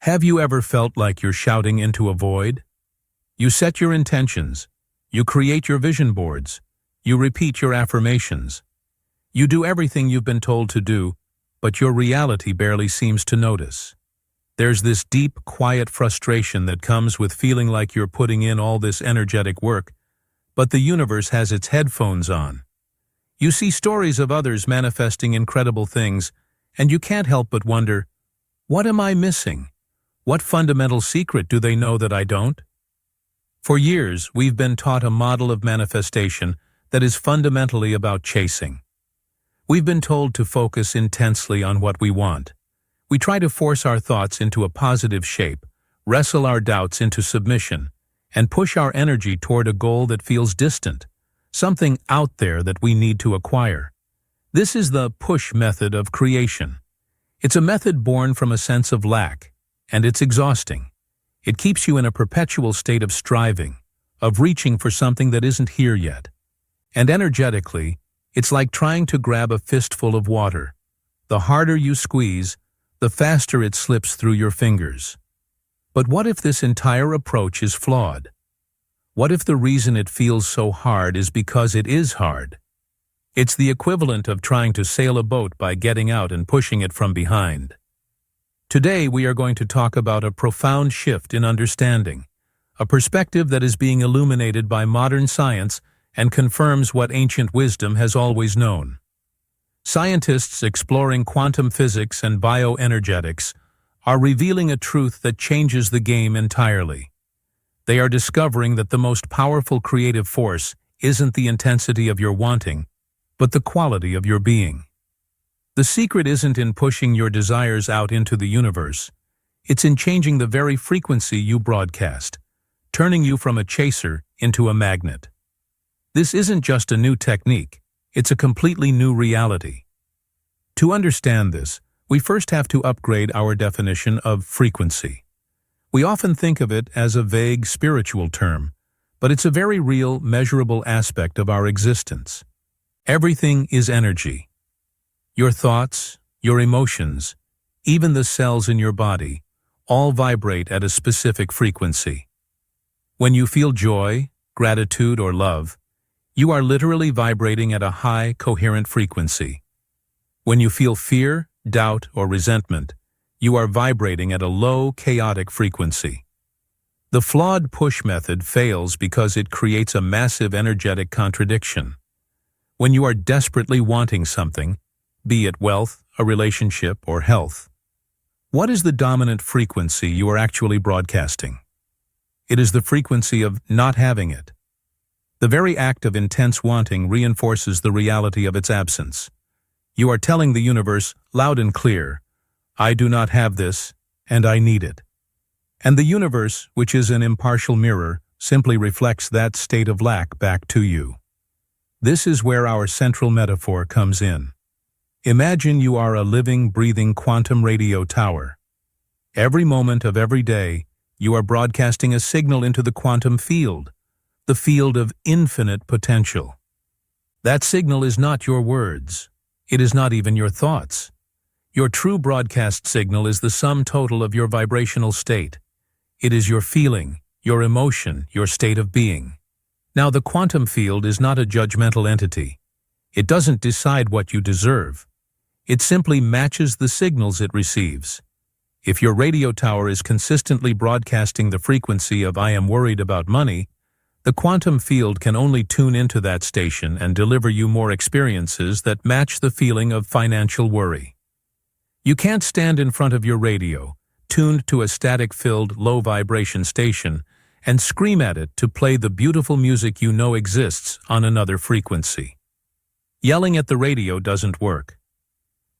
Have you ever felt like you're shouting into a void? You set your intentions, you create your vision boards, you repeat your affirmations. You do everything you've been told to do, but your reality barely seems to notice. There's this deep, quiet frustration that comes with feeling like you're putting in all this energetic work, but the universe has its headphones on. You see stories of others manifesting incredible things, and you can't help but wonder, what am I missing? What fundamental secret do they know that I don't? For years, we've been taught a model of manifestation that is fundamentally about chasing. We've been told to focus intensely on what we want. We try to force our thoughts into a positive shape, wrestle our doubts into submission, and push our energy toward a goal that feels distant, something out there that we need to acquire. This is the push method of creation. It's a method born from a sense of lack, and it's exhausting. It keeps you in a perpetual state of striving, of reaching for something that isn't here yet. And energetically, it's like trying to grab a fistful of water. The harder you squeeze, the faster it slips through your fingers. But what if this entire approach is flawed? What if the reason it feels so hard is because it is hard? It's the equivalent of trying to sail a boat by getting out and pushing it from behind. Today we are going to talk about a profound shift in understanding, a perspective that is being illuminated by modern science and confirms what ancient wisdom has always known. Scientists exploring quantum physics and bioenergetics are revealing a truth that changes the game entirely. They are discovering that the most powerful creative force isn't the intensity of your wanting, but the quality of your being. The secret isn't in pushing your desires out into the universe. It's in changing the very frequency you broadcast, turning you from a chaser into a magnet. This isn't just a new technique, it's a completely new reality. To understand this, we first have to upgrade our definition of frequency. We often think of it as a vague spiritual term, but it's a very real, measurable aspect of our existence. Everything is energy. Your thoughts, your emotions, even the cells in your body, all vibrate at a specific frequency. When you feel joy, gratitude, or love, you are literally vibrating at a high, coherent frequency. When you feel fear, doubt, or resentment, you are vibrating at a low, chaotic frequency. The flawed push method fails because it creates a massive energetic contradiction. When you are desperately wanting something, be it wealth, a relationship, or health, what is the dominant frequency you are actually broadcasting? It is the frequency of not having it. The very act of intense wanting reinforces the reality of its absence. You are telling the universe, loud and clear, I do not have this, and I need it. And the universe, which is an impartial mirror, simply reflects that state of lack back to you. This is where our central metaphor comes in. Imagine you are a living, breathing quantum radio tower. Every moment of every day, you are broadcasting a signal into the quantum field, the field of infinite potential. That signal is not your words. It is not even your thoughts. Your true broadcast signal is the sum total of your vibrational state. It is your feeling, your emotion, your state of being. Now, the quantum field is not a judgmental entity. It doesn't decide what you deserve. It simply matches the signals it receives. If your radio tower is consistently broadcasting the frequency of I am worried about money, the quantum field can only tune into that station and deliver you more experiences that match the feeling of financial worry. You can't stand in front of your radio, tuned to a static-filled, low-vibration station, and scream at it to play the beautiful music you know exists on another frequency. Yelling at the radio doesn't work.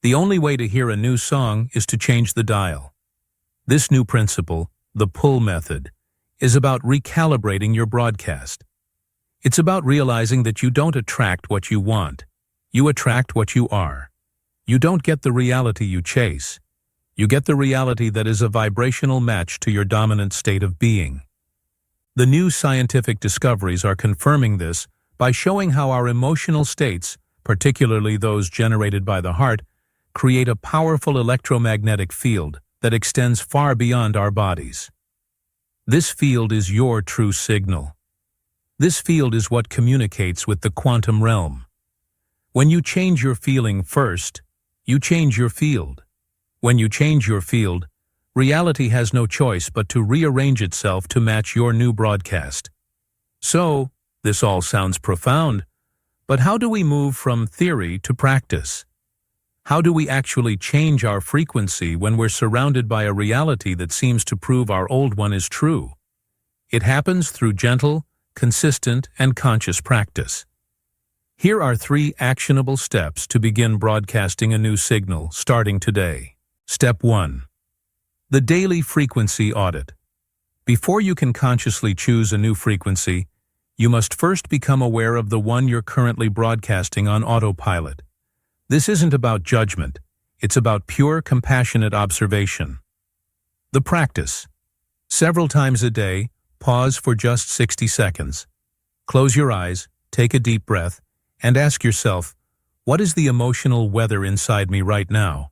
The only way to hear a new song is to change the dial. This new principle, the pull method, is about recalibrating your broadcast. It's about realizing that you don't attract what you want. You attract what you are. You don't get the reality you chase. You get the reality that is a vibrational match to your dominant state of being. The new scientific discoveries are confirming this by showing how our emotional states, particularly those generated by the heart, create a powerful electromagnetic field that extends far beyond our bodies. This field is your true signal. This field is what communicates with the quantum realm. When you change your feeling first, you change your field. When you change your field, reality has no choice but to rearrange itself to match your new broadcast. So, this all sounds profound, but how do we move from theory to practice? How do we actually change our frequency when we're surrounded by a reality that seems to prove our old one is true? It happens through gentle, consistent, and conscious practice. Here are 3 actionable steps to begin broadcasting a new signal starting today. Step 1. The daily frequency audit. Before you can consciously choose a new frequency, you must first become aware of the one you're currently broadcasting on autopilot. This isn't about judgment, it's about pure, compassionate observation. The practice. Several times a day, pause for just 60 seconds. Close your eyes, take a deep breath, and ask yourself, what is the emotional weather inside me right now?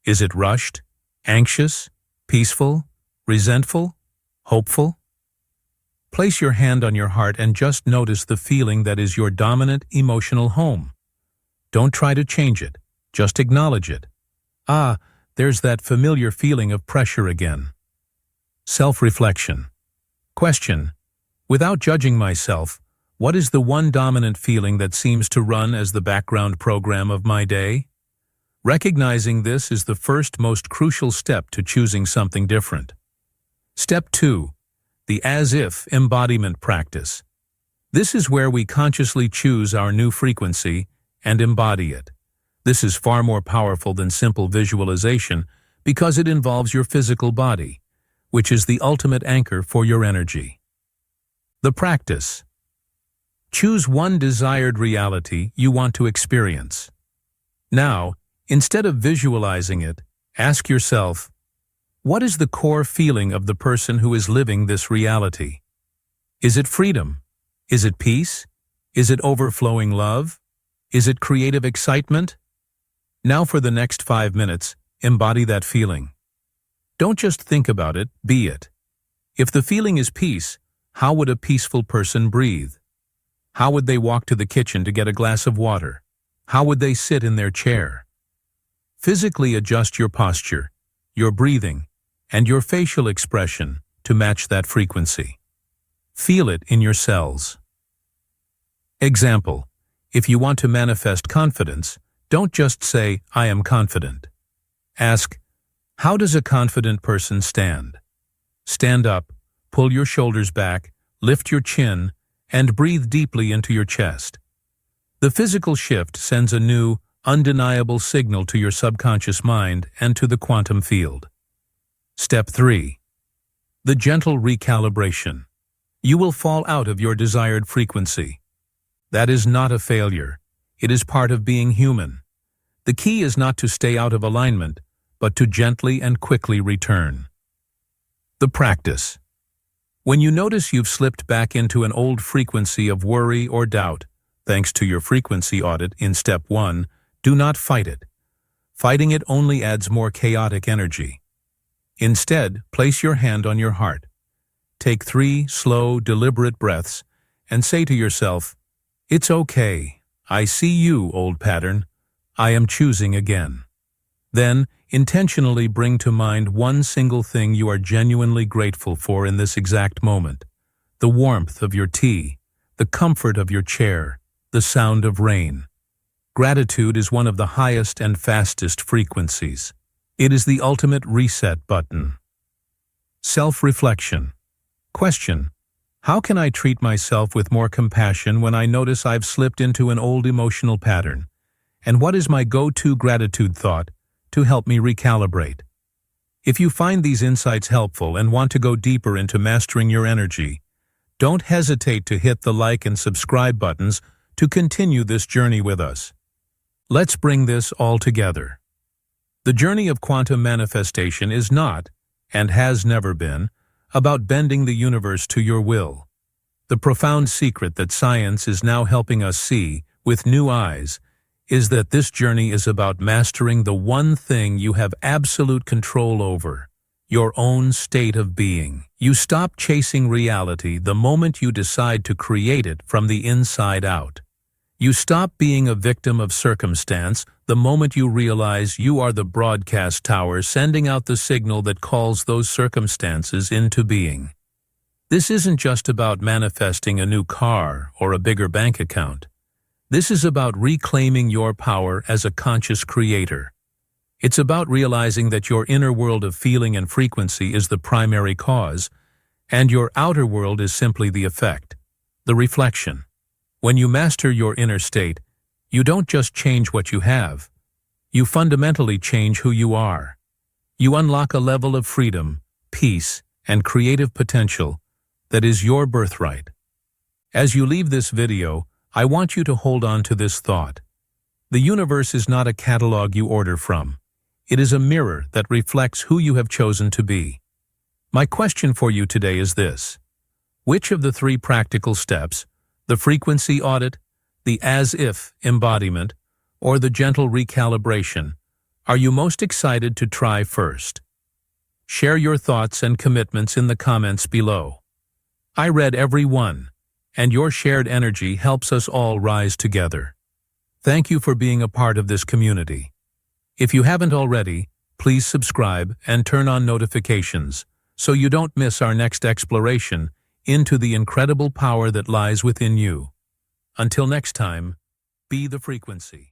Is it rushed, anxious, peaceful, resentful, hopeful? Place your hand on your heart and just notice the feeling that is your dominant emotional home. Don't try to change it, just acknowledge it. Ah, there's that familiar feeling of pressure again. Self-reflection. Question: without judging myself, what is the one dominant feeling that seems to run as the background program of my day? Recognizing this is the first most crucial step to choosing something different. Step 2. The as-if embodiment practice. This is where we consciously choose our new frequency and embody it. This is far more powerful than simple visualization because it involves your physical body, which is the ultimate anchor for your energy. The practice. Choose one desired reality you want to experience. Now, instead of visualizing it, ask yourself, what is the core feeling of the person who is living this reality? Is it freedom? Is it peace? Is it overflowing love? Is it creative excitement? Now for the next 5 minutes, embody that feeling. Don't just think about it, be it. If the feeling is peace, how would a peaceful person breathe? How would they walk to the kitchen to get a glass of water? How would they sit in their chair? Physically adjust your posture, your breathing, and your facial expression to match that frequency. Feel it in your cells. Example: if you want to manifest confidence, don't just say, "I am confident." Ask, how does a confident person stand? Stand up, pull your shoulders back, lift your chin, and breathe deeply into your chest. The physical shift sends a new, undeniable signal to your subconscious mind and to the quantum field. Step 3. The gentle recalibration. You will fall out of your desired frequency. That is not a failure. It is part of being human. The key is not to stay out of alignment, but to gently and quickly return. The practice. When you notice you've slipped back into an old frequency of worry or doubt, thanks to your frequency audit in Step 1, do not fight it. Fighting it only adds more chaotic energy. Instead, place your hand on your heart. Take 3 slow, deliberate breaths and say to yourself, "It's okay. I see you, old pattern. I am choosing again." Then, intentionally bring to mind one single thing you are genuinely grateful for in this exact moment. The warmth of your tea, the comfort of your chair, the sound of rain. Gratitude is one of the highest and fastest frequencies. It is the ultimate reset button. Self-reflection. Question: how can I treat myself with more compassion when I notice I've slipped into an old emotional pattern? And what is my go-to gratitude thought to help me recalibrate? If you find these insights helpful and want to go deeper into mastering your energy, don't hesitate to hit the like and subscribe buttons to continue this journey with us. Let's bring this all together. The journey of quantum manifestation is not, and has never been, about bending the universe to your will. The profound secret that science is now helping us see with new eyes is that this journey is about mastering the one thing you have absolute control over: your own state of being. You stop chasing reality the moment you decide to create it from the inside out. You stop being a victim of circumstance the moment you realize you are the broadcast tower sending out the signal that calls those circumstances into being. This isn't just about manifesting a new car or a bigger bank account. This is about reclaiming your power as a conscious creator. It's about realizing that your inner world of feeling and frequency is the primary cause, and your outer world is simply the effect, the reflection. When you master your inner state, you don't just change what you have. You fundamentally change who you are. You unlock a level of freedom, peace, and creative potential that is your birthright. As you leave this video, I want you to hold on to this thought. The universe is not a catalog you order from. It is a mirror that reflects who you have chosen to be. My question for you today is this: which of the 3 practical steps, the frequency audit, the as-if embodiment, or the gentle recalibration, are you most excited to try first? Share your thoughts and commitments in the comments below. I read every one, and your shared energy helps us all rise together. Thank you for being a part of this community. If you haven't already, please subscribe and turn on notifications so you don't miss our next exploration into the incredible power that lies within you. Until next time, be the frequency.